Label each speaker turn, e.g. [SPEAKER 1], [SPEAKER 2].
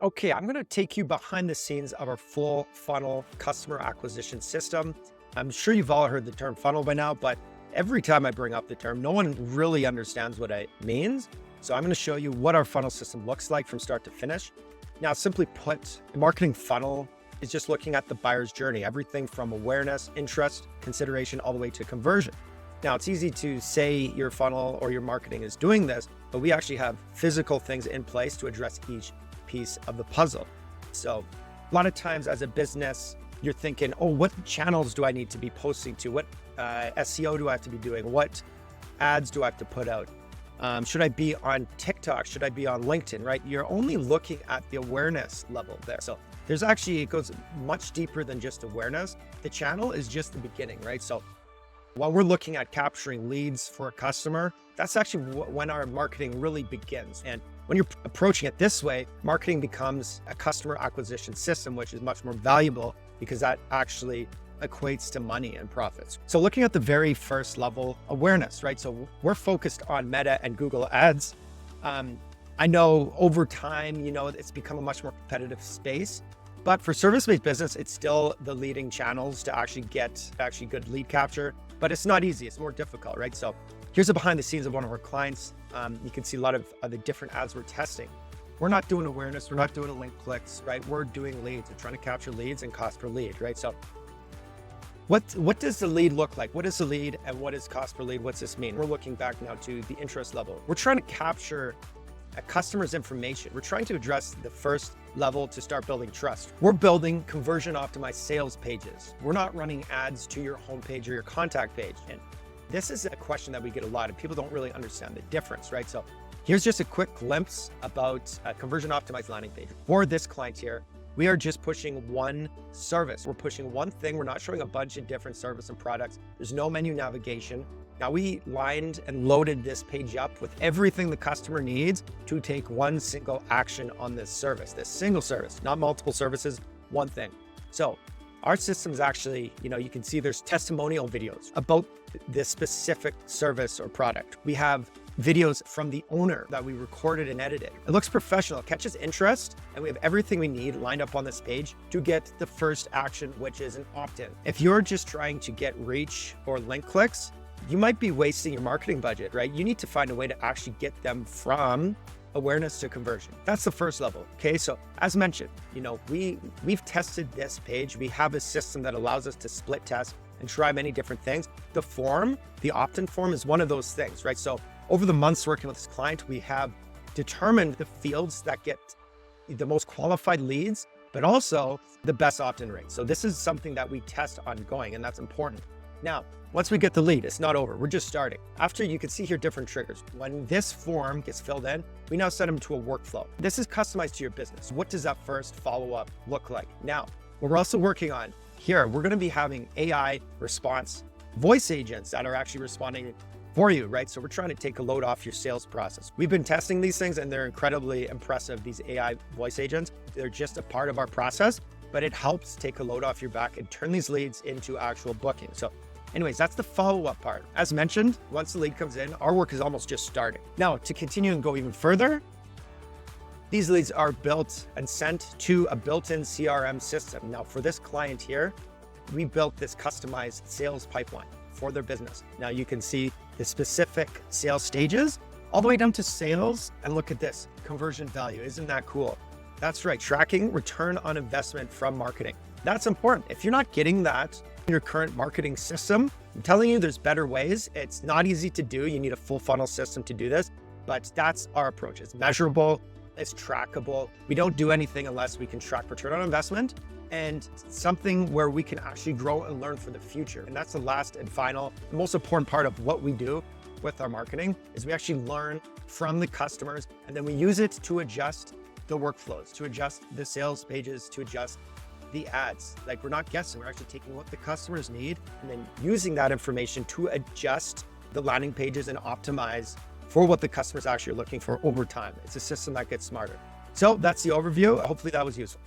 [SPEAKER 1] Okay, I'm going to take you behind the scenes of our full funnel customer acquisition system. I'm sure you've all heard the term funnel by now, but every time I bring up the term, no one really understands what it means. So I'm going to show you what our funnel system looks like from start to finish. Now, simply put, a marketing funnel is just looking at the buyer's journey, everything from awareness, interest, consideration, all the way to conversion. Now, it's easy to say your funnel or your marketing is doing this, but we actually have physical things in place to address each piece of the puzzle. So a lot of times as a business, you're thinking, oh, what channels do I need to be posting to? What SEO do I have to be doing? What ads do I have to put out? Should I be on TikTok? Should I be on LinkedIn, right? You're only looking at the awareness level there. So there's actually, it goes much deeper than just awareness. The channel is just the beginning, right? So while we're looking at capturing leads for a customer, that's actually when our marketing really begins. And when you're approaching it this way, marketing becomes a customer acquisition system, which is much more valuable because that actually equates to money and profits. So looking at the very first level, awareness, right? So we're focused on Meta and Google Ads. I know over time, it's become a much more competitive space, but for service-based business, it's still the leading channels to actually get good lead capture, but it's not easy. It's more difficult, right? So here's a behind the scenes of one of our clients. You can see a lot of the different ads we're testing. We're not doing awareness. We're not doing link clicks, right? We're doing leads. We're trying to capture leads and cost per lead, right? So what does the lead look like? What is the lead and what is cost per lead? What's this mean? We're looking back now to the interest level. We're trying to capture a customer's information. We're trying to address the first level to start building trust. We're building conversion optimized sales pages. We're not running ads to your homepage or your contact page. And this is a question that we get a lot and people don't really understand the difference, right? So here's just a quick glimpse about a conversion optimized landing page. For this client here, we are just pushing one service. We're pushing one thing. We're not showing a bunch of different service and products. There's no menu navigation. Now we lined and loaded this page up with everything the customer needs to take one single action on this service, this single service, not multiple services, one thing. So our system's actually, you can see there's testimonial videos about this specific service or product. We have videos from the owner that we recorded and edited. It looks professional, it catches interest, and we have everything we need lined up on this page to get the first action, which is an opt-in. If you're just trying to get reach or link clicks, you might be wasting your marketing budget, right? You need to find a way to actually get them awareness to conversion. That's the first level. Okay. So as mentioned, we've tested this page. We have a system that allows us to split test and try many different things. The opt-in form is one of those things, right? So over the months working with this client, we have determined the fields that get the most qualified leads, but also the best opt-in rate. So this is something that we test ongoing, and that's important. Now, once we get the lead, it's not over. We're just starting. After, you can see here different triggers. When this form gets filled in, we now send them to a workflow. This is customized to your business. What does that first follow-up look like? Now, what we're also working on here, we're going to be having AI response voice agents that are actually responding for you, right? So we're trying to take a load off your sales process. We've been testing these things and they're incredibly impressive, these AI voice agents. They're just a part of our process, but it helps take a load off your back and turn these leads into actual bookings. So anyways, that's the follow-up part. As mentioned, once the lead comes in, our work is almost just starting. Now, to continue and go even further, these leads are built and sent to a built-in CRM system. Now, for this client here, we built this customized sales pipeline for their business. Now you can see the specific sales stages all the way down to sales. And look at this conversion value. Isn't that cool? That's right. Tracking return on investment from marketing. That's important. If you're not getting that in your current marketing system, I'm telling you, there's better ways. It's not easy to do. You need a full funnel system to do this, but that's our approach. It's measurable. It's trackable. We don't do anything unless we can track return on investment and something where we can actually grow and learn for the future. And that's the last and final, the most important part of what we do with our marketing is we actually learn from the customers and then we use it to adjust the workflows, to adjust the sales pages, to adjust the ads. Like, we're not guessing, we're actually taking what the customers need and then using that information to adjust the landing pages and optimize for what the customers actually are looking for over time. It's a system that gets smarter. So that's the overview. Hopefully that was useful.